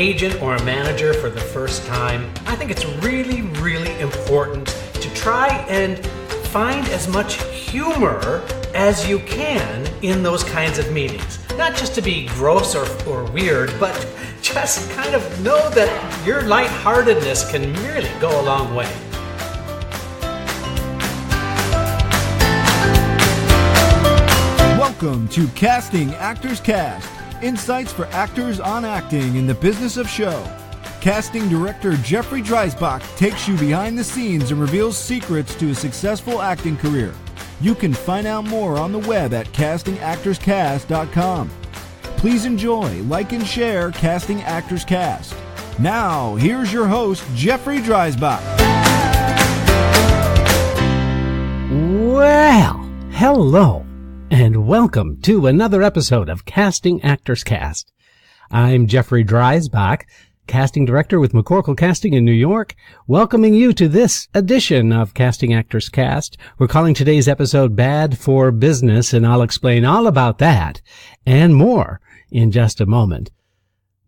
agent or a manager for the first time, I think it's really, really important to try and find as much humor as you can in those kinds of meetings. Not just to be gross or weird, but just kind of know that your lightheartedness can really go a long way. Welcome to Casting Actors Cast, insights for actors on acting in the business of show. Casting director Jeffrey Dreisbach takes you behind the scenes and reveals secrets to a successful acting career. You can find out more on the web at castingactorscast.com. Please enjoy, like, and share Casting Actors Cast. Now, here's your host, Jeffrey Dreisbach. Well, hello, and welcome to another episode of Casting Actors Cast. I'm Jeffrey Dreisbach, casting director with McCorkle Casting in New York, welcoming you to this edition of Casting Actors Cast. We're calling today's episode Bad for Business, and I'll explain all about that and more in just a moment.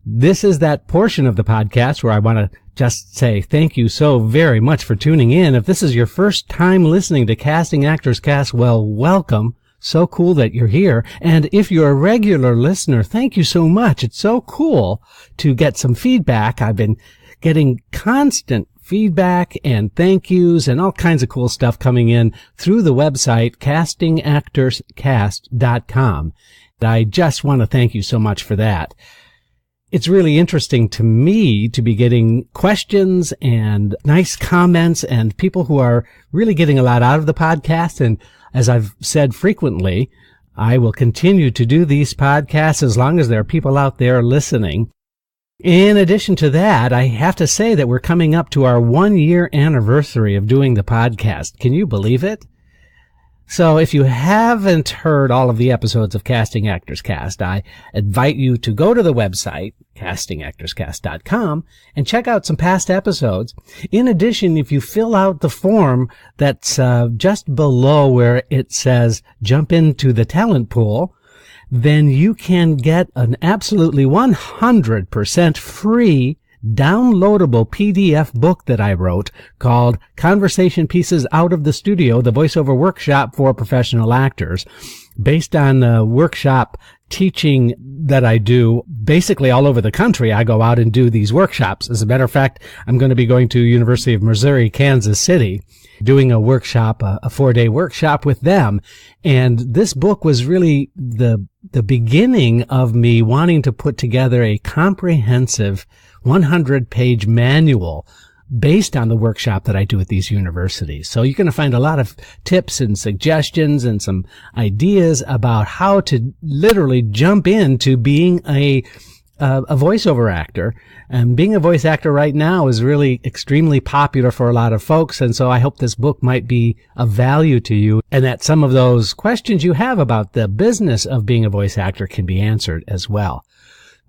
This is that portion of the podcast where I want to just say thank you so very much for tuning in. If this is your first time listening to Casting Actors Cast, well, welcome. So cool that you're here. And if you're a regular listener, thank you so much. It's so cool to get some feedback. I've been getting constant feedback and thank yous and all kinds of cool stuff coming in through the website castingactorscast.com. I just want to thank you so much for that. It's really interesting to me to be getting questions and nice comments and people who are really getting a lot out of the podcast. And as I've said frequently, I will continue to do these podcasts as long as there are people out there listening. In addition to that, I have to say that we're coming up to our 1-year anniversary of doing the podcast. Can you believe it? So if you haven't heard all of the episodes of Casting Actors Cast, I invite you to go to the website, castingactorscast.com, and check out some past episodes. In addition, if you fill out the form that's just below where it says jump into the talent pool, then you can get an absolutely 100% free downloadable PDF book that I wrote called Conversation Pieces Out of the Studio, the voiceover workshop for professional actors, based on the workshop teaching that I do basically all over the country. I go out and do these workshops. As a matter of fact, I'm going to be going to University of Missouri, Kansas City, doing a workshop, a 4-day workshop with them. And this book was really the beginning of me wanting to put together a comprehensive 100-page manual based on the workshop that I do at these universities. So you're going to find a lot of tips and suggestions and some ideas about how to literally jump into being a voiceover actor. And being a voice actor right now is really extremely popular for a lot of folks. And so I hope this book might be of value to you and that some of those questions you have about the business of being a voice actor can be answered as well.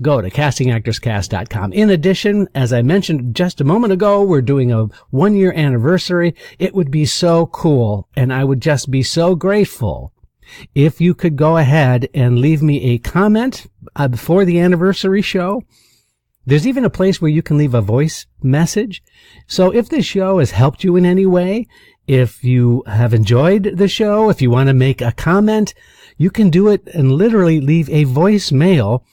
Go to castingactorscast.com. In addition, as I mentioned just a moment ago, we're doing a 1-year anniversary. It would be so cool, and I would just be so grateful if you could go ahead and leave me a comment before the anniversary show. There's even a place where you can leave a voice message. So if this show has helped you in any way, if you have enjoyed the show, if you want to make a comment, you can do it and literally leave a voicemail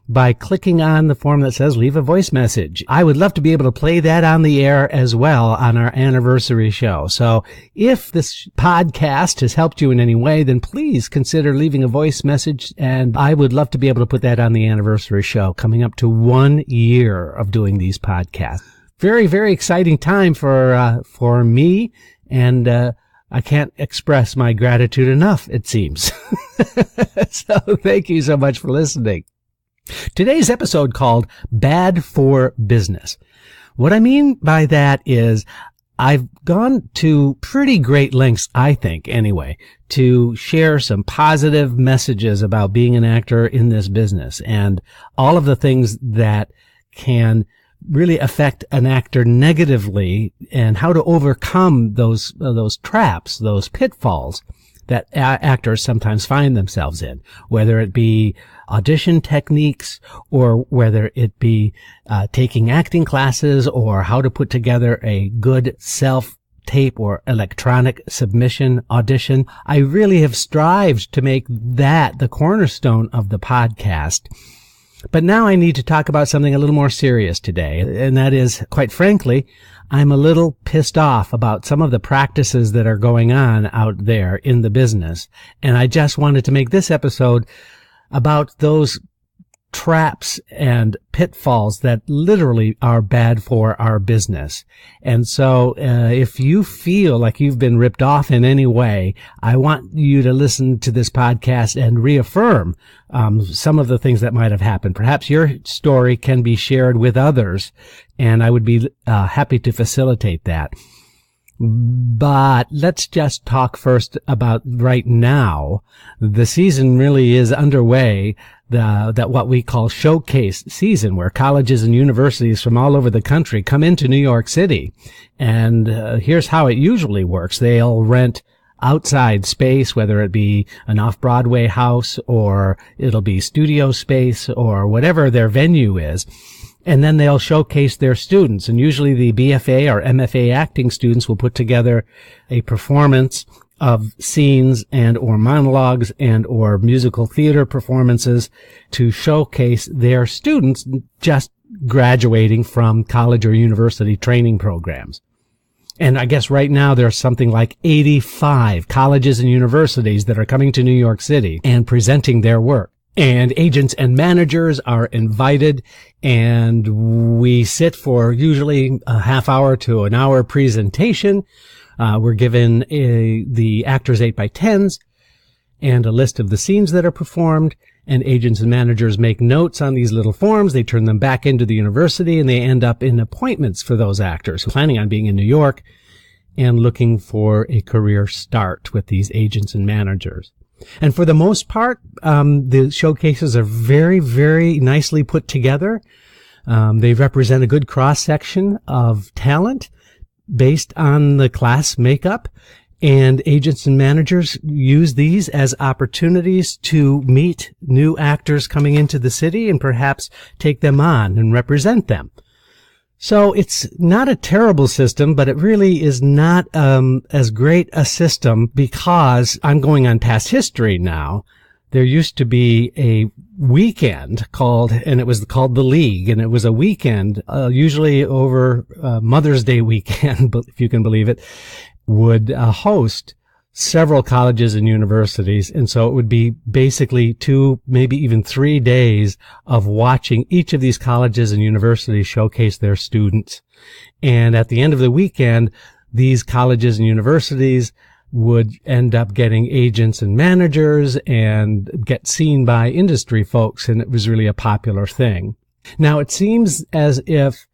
by clicking on the form that says leave a voice message. I would love to be able to play that on the air as well on our anniversary show. So if this podcast has helped you in any way, then please consider leaving a voice message, and I would love to be able to put that on the anniversary show coming up to 1 year of doing these podcasts. Very, very exciting time for me, and I can't express my gratitude enough, it seems. So thank you so much for listening. Today's episode called Bad for Business. What I mean by that is I've gone to pretty great lengths, I think, anyway, to share some positive messages about being an actor in this business and all of the things that can really affect an actor negatively and how to overcome those traps, those pitfalls that actors sometimes find themselves in, whether it be audition techniques or whether it be taking acting classes or how to put together a good self-tape or electronic submission audition. I really have strived to make that the cornerstone of the podcast. But now I need to talk about something a little more serious today, and that is, quite frankly, I'm a little pissed off about some of the practices that are going on out there in the business, and I just wanted to make this episode about those traps and pitfalls that literally are bad for our business. And so if you feel like you've been ripped off in any way, I want you to listen to this podcast and reaffirm some of the things that might have happened. Perhaps your story can be shared with others, and I would be happy to facilitate that. But let's just talk first about right now. The season really is underway, that what we call showcase season, where colleges and universities from all over the country come into New York City. And here's how it usually works. They'll rent outside space, whether it be an off-Broadway house or it'll be studio space or whatever their venue is. And then they'll showcase their students. And usually the BFA or MFA acting students will put together a performance of scenes and or monologues and or musical theater performances to showcase their students just graduating from college or university training programs. And I guess right now there's something like 85 colleges and universities that are coming to New York City and presenting their work. And agents and managers are invited, and we sit for usually a half hour to an hour presentation. We're given the actors 8x10s and a list of the scenes that are performed, and agents and managers make notes on these little forms. They turn them back into the university, and they end up in appointments for those actors planning on being in New York and looking for a career start with these agents and managers. And for the most part, the showcases are very, very nicely put together. They represent a good cross-section of talent based on the class makeup. And agents and managers use these as opportunities to meet new actors coming into the city and perhaps take them on and represent them. So it's not a terrible system, but it really is not as great a system, because I'm going on past history now. There used to be a weekend it was called The League, and it was a weekend, usually over Mother's Day weekend, if you can believe it, would host several colleges and universities. And so it would be basically 2, maybe even 3 days of watching each of these colleges and universities showcase their students. And at the end of the weekend, these colleges and universities would end up getting agents and managers and get seen by industry folks. And it was really a popular thing. Now, it seems as if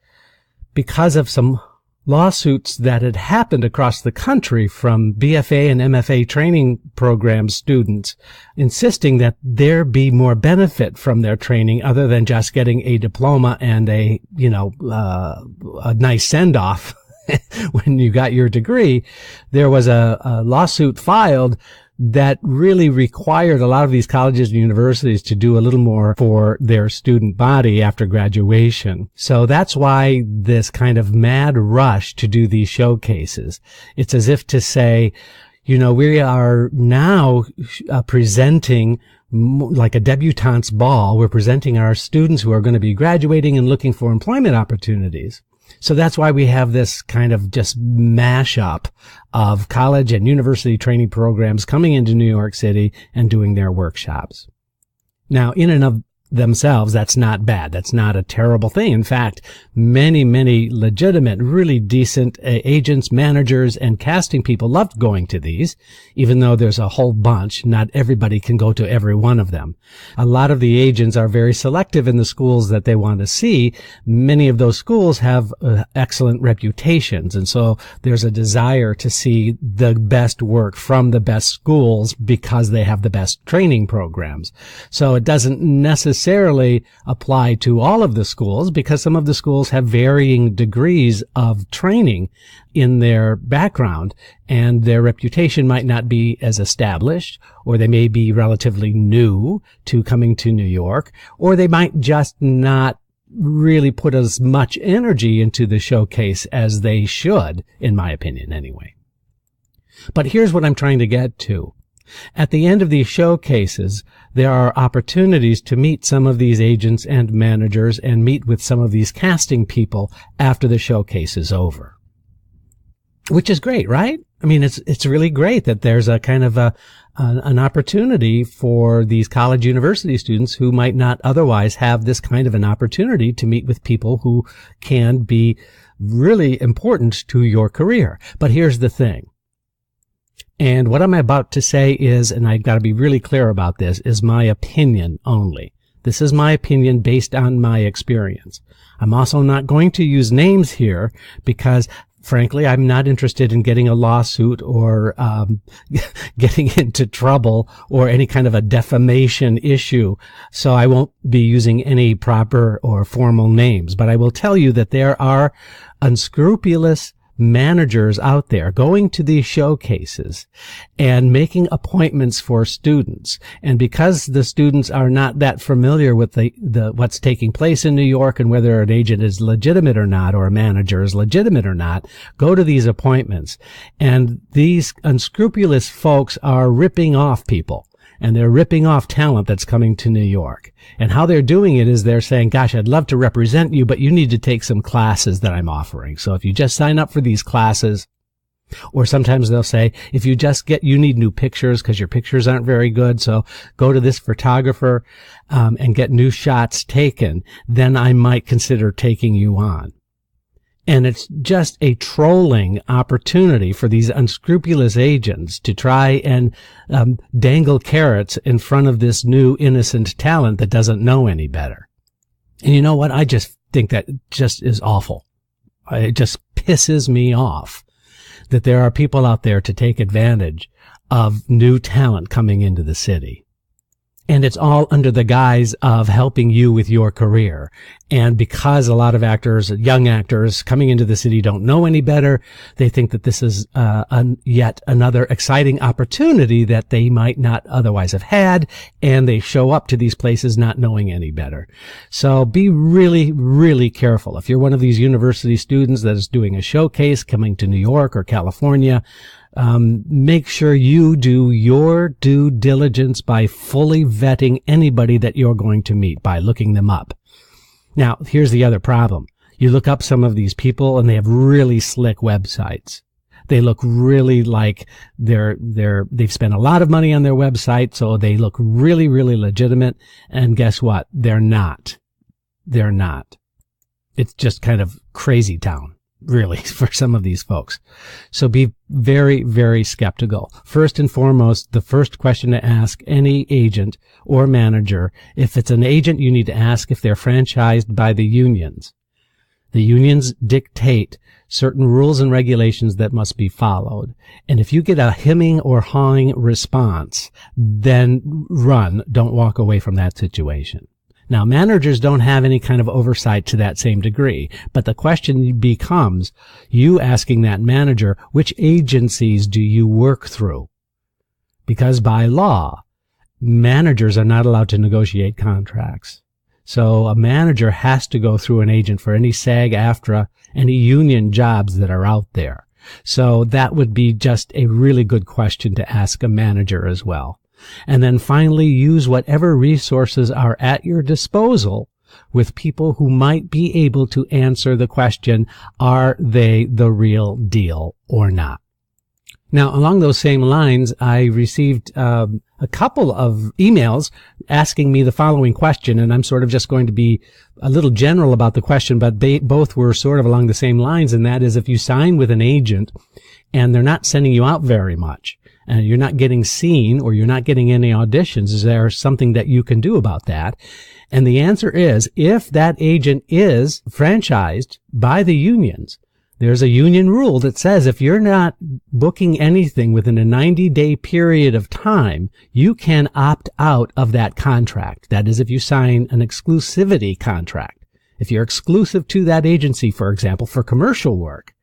because of some lawsuits that had happened across the country from BFA and MFA training program students insisting that there be more benefit from their training other than just getting a diploma and a nice send-off when you got your degree, there was a lawsuit filed that really required a lot of these colleges and universities to do a little more for their student body after graduation. So that's why this kind of mad rush to do these showcases. It's as if to say, we are now presenting like a debutante's ball. We're presenting our students who are going to be graduating and looking for employment opportunities. So that's why we have this kind of just mashup of college and university training programs coming into New York City and doing their workshops. Now, in and of themselves, that's not bad. That's not a terrible thing. In fact, many, many legitimate, really decent agents, managers, and casting people loved going to these, even though there's a whole bunch. Not everybody can go to every one of them. A lot of the agents are very selective in the schools that they want to see. Many of those schools have excellent reputations, and so there's a desire to see the best work from the best schools because they have the best training programs. So it doesn't necessarily necessarily apply to all of the schools because some of the schools have varying degrees of training in their background and their reputation might not be as established, or they may be relatively new to coming to New York, or they might just not really put as much energy into the showcase as they should, in my opinion anyway. But here's what I'm trying to get to. At the end of these showcases, there are opportunities to meet some of these agents and managers and meet with some of these casting people after the showcase is over. Which is great, right? I mean, it's really great that there's a kind of an opportunity for these college university students who might not otherwise have this kind of an opportunity to meet with people who can be really important to your career. But here's the thing. And what I'm about to say is, and I've got to be really clear about this, is my opinion only. This is my opinion based on my experience. I'm also not going to use names here because, frankly, I'm not interested in getting a lawsuit or getting into trouble or any kind of a defamation issue. So I won't be using any proper or formal names. But I will tell you that there are unscrupulous managers out there going to these showcases and making appointments for students. And because the students are not that familiar with the what's taking place in New York and whether an agent is legitimate or not, or a manager is legitimate or not, go to these appointments. And these unscrupulous folks are ripping off people. And they're ripping off talent that's coming to New York. And how they're doing it is they're saying, gosh, I'd love to represent you, but you need to take some classes that I'm offering. So if you just sign up for these classes, or sometimes they'll say, if you just you need new pictures because your pictures aren't very good, so go to this photographer and get new shots taken, then I might consider taking you on. And it's just a trolling opportunity for these unscrupulous agents to try and dangle carrots in front of this new innocent talent that doesn't know any better. And you know what? I just think that just is awful. It just pisses me off that there are people out there to take advantage of new talent coming into the city. And it's all under the guise of helping you with your career. And because a lot of actors, young actors coming into the city don't know any better, they think that this is yet another exciting opportunity that they might not otherwise have had. And they show up to these places not knowing any better. So be really, really careful. If you're one of these university students that is doing a showcase coming to New York or California, make sure you do your due diligence by fully vetting anybody that you're going to meet by looking them up. Now, here's the other problem. You look up some of these people and they have really slick websites. They look really like they've spent a lot of money on their website, so they look really, really legitimate. And guess what? They're not. They're not. It's just kind of crazy town, really, for some of these folks. So be very, very skeptical. First and foremost, the first question to ask any agent or manager, if it's an agent, you need to ask if they're franchised by the unions. The unions dictate certain rules and regulations that must be followed. And if you get a hemming or hawing response, then run. Don't walk away from that situation. Now, managers don't have any kind of oversight to that same degree, but the question becomes you asking that manager, which agencies do you work through? Because by law, managers are not allowed to negotiate contracts. So a manager has to go through an agent for any SAG-AFTRA, any union jobs that are out there. So that would be just a really good question to ask a manager as well. And then finally, use whatever resources are at your disposal with people who might be able to answer the question, are they the real deal or not? Now, along those same lines, I received a couple of emails asking me the following question, and I'm sort of just going to be a little general about the question, but they both were sort of along the same lines, and that is if you sign with an agent and they're not sending you out very much, and you're not getting seen or you're not getting any auditions, is there something that you can do about that? And the answer is, if that agent is franchised by the unions, There's a union rule that says if you're not booking anything within a 90-day period of time, you can opt out of that contract. That is, if you sign an exclusivity contract. If you're exclusive to that agency, for example, for commercial work,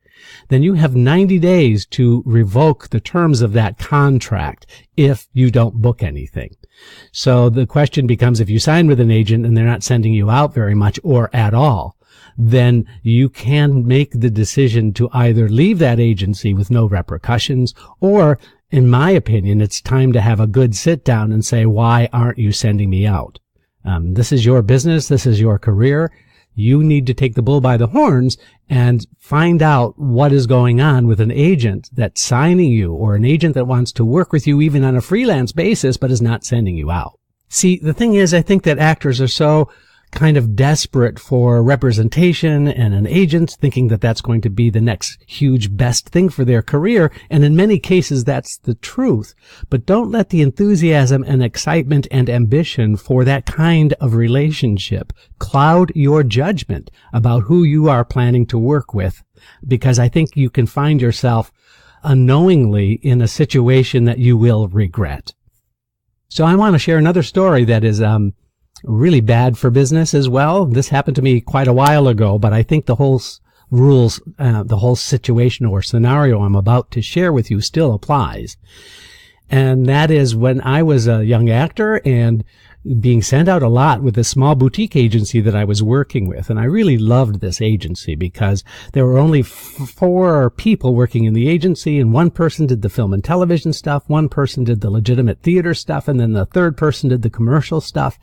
then you have 90 days to revoke the terms of that contract if you don't book anything. So the question becomes, if you sign with an agent and they're not sending you out very much or at all, then you can make the decision to either leave that agency with no repercussions, or, in my opinion, it's time to have a good sit down and say, why aren't you sending me out? This is your business. This is your career. You need to take the bull by the horns and find out what is going on with an agent that's signing you, or an agent that wants to work with you even on a freelance basis but is not sending you out. See, the thing is, I think that actors are so kind of desperate for representation and an agent, thinking that that's going to be the next huge best thing for their career. And in many cases, that's the truth. But don't let the enthusiasm and excitement and ambition for that kind of relationship cloud your judgment about who you are planning to work with, because I think you can find yourself unknowingly in a situation that you will regret. So I want to share another story that is really bad for business as well. This happened to me quite a while ago, but I think the whole the whole situation or scenario I'm about to share with you still applies. And that is when I was a young actor and being sent out a lot with a small boutique agency that I was working with. And I really loved this agency because there were only 4 people working in the agency, and one person did the film and television stuff, one person did the legitimate theater stuff, and then the third person did the commercial stuff.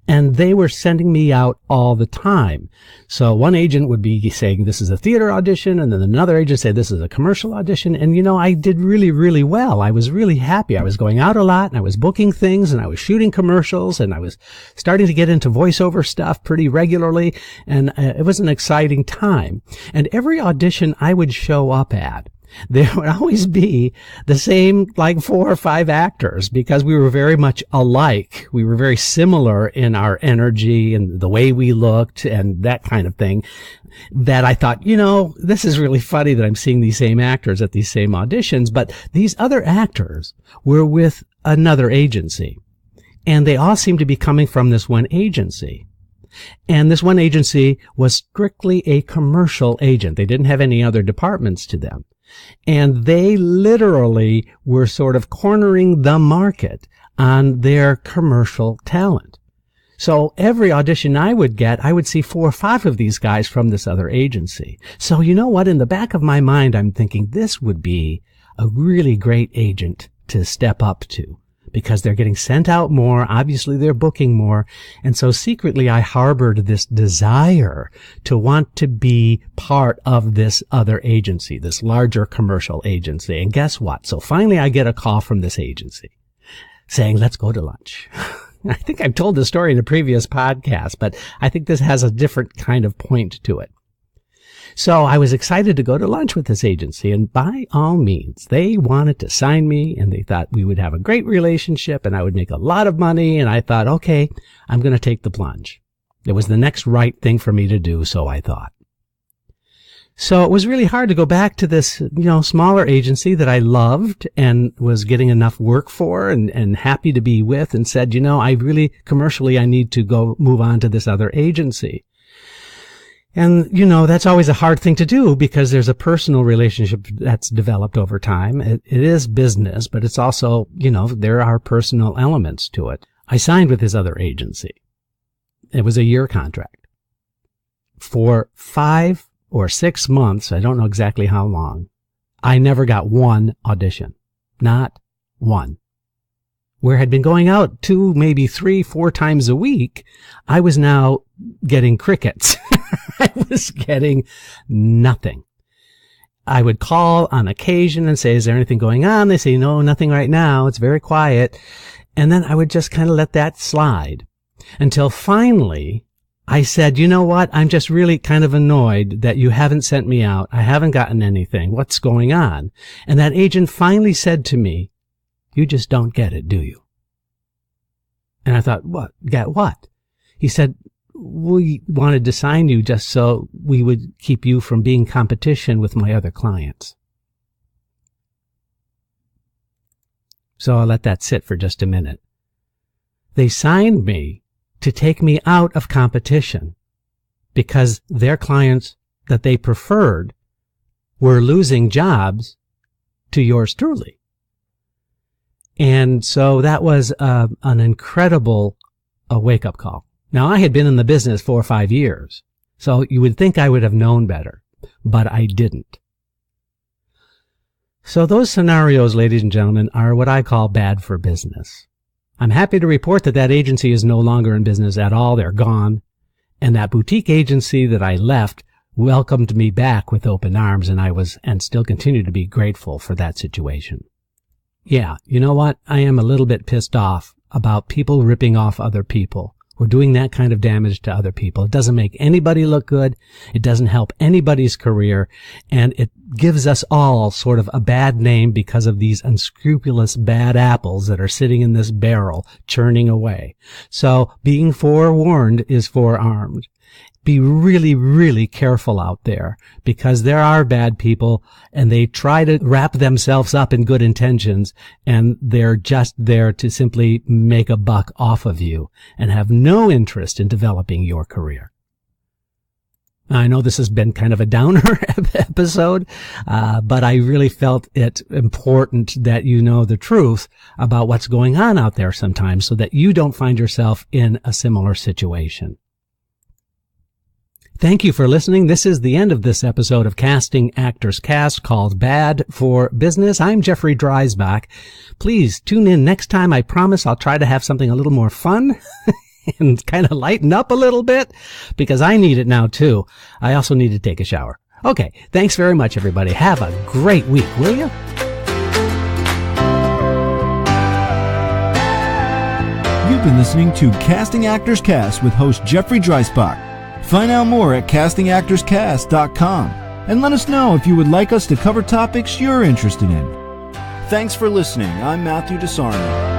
And they were sending me out all the time. So one agent would be saying, this is a theater audition, and then another agent said, this is a commercial audition. And, I did really, really well. I was really happy. I was going out a lot, and I was booking things, and I was shooting commercials, and I was starting to get into voiceover stuff pretty regularly, and it was an exciting time. And every audition I would show up at, there would always be the same 4 or 5 actors, because we were very much alike. We were very similar in our energy and the way we looked and that kind of thing, that I thought, this is really funny that I'm seeing these same actors at these same auditions. But these other actors were with another agency, and they all seemed to be coming from this one agency. And this one agency was strictly a commercial agent. They didn't have any other departments to them. And they literally were sort of cornering the market on their commercial talent. So every audition I would get, I would see 4 or 5 of these guys from this other agency. So you know what? In the back of my mind, I'm thinking this would be a really great agent to step up to, because they're getting sent out more. Obviously, they're booking more. And so secretly, I harbored this desire to want to be part of this other agency, this larger commercial agency. And guess what? So finally, I get a call from this agency saying, let's go to lunch. I think I've told this story in a previous podcast, but I think this has a different kind of point to it. So I was excited to go to lunch with this agency, and by all means, they wanted to sign me, and they thought we would have a great relationship and I would make a lot of money. And I thought, okay, I'm going to take the plunge. It was the next right thing for me to do, so I thought. So it was really hard to go back to this, smaller agency that I loved and was getting enough work for and happy to be with, and said, I really, commercially, I need to go move on to this other agency. And, that's always a hard thing to do, because there's a personal relationship that's developed over time. It is business, but it's also, there are personal elements to it. I signed with this other agency. It was a year contract. For 5 or 6 months, I don't know exactly how long, I never got one audition. Not one. Where I had been going out 2, maybe 3, 4 times a week, I was now getting crickets. I was getting nothing. I would call on occasion and say, is there anything going on? They say, no, nothing right now. It's very quiet. And then I would just kind of let that slide until finally I said, you know what? I'm just really kind of annoyed that you haven't sent me out. I haven't gotten anything. What's going on? And that agent finally said to me, you just don't get it, do you? And I thought, what? Get what? He said, we wanted to sign you just so we would keep you from being competition with my other clients. So I'll let that sit for just a minute. They signed me to take me out of competition because their clients that they preferred were losing jobs to yours truly. And so that was an incredible wake-up call. Now, I had been in the business 4 or 5 years, so you would think I would have known better, but I didn't. So those scenarios, ladies and gentlemen, are what I call bad for business. I'm happy to report that that agency is no longer in business at all. They're gone. And that boutique agency that I left welcomed me back with open arms, and I was and still continue to be grateful for that situation. Yeah, you know what? I am a little bit pissed off about people ripping off other people. We're doing that kind of damage to other people. It doesn't make anybody look good. It doesn't help anybody's career. And it gives us all sort of a bad name because of these unscrupulous bad apples that are sitting in this barrel churning away. So being forewarned is forearmed. Be really, really careful out there because there are bad people and they try to wrap themselves up in good intentions and they're just there to simply make a buck off of you and have no interest in developing your career. I know this has been kind of a downer episode, but I really felt it important that you know the truth about what's going on out there sometimes so that you don't find yourself in a similar situation. Thank you for listening. This is the end of this episode of Casting Actors Cast called Bad for Business. I'm Jeffrey Dreisbach. Please tune in next time. I promise I'll try to have something a little more fun and kind of lighten up a little bit because I need it now too. I also need to take a shower. Okay. Thanks very much, everybody. Have a great week, will you? You've been listening to Casting Actors Cast with host Jeffrey Dreisbach. Find out more at castingactorscast.com and let us know if you would like us to cover topics you're interested in. Thanks for listening. I'm Matthew DeSarno.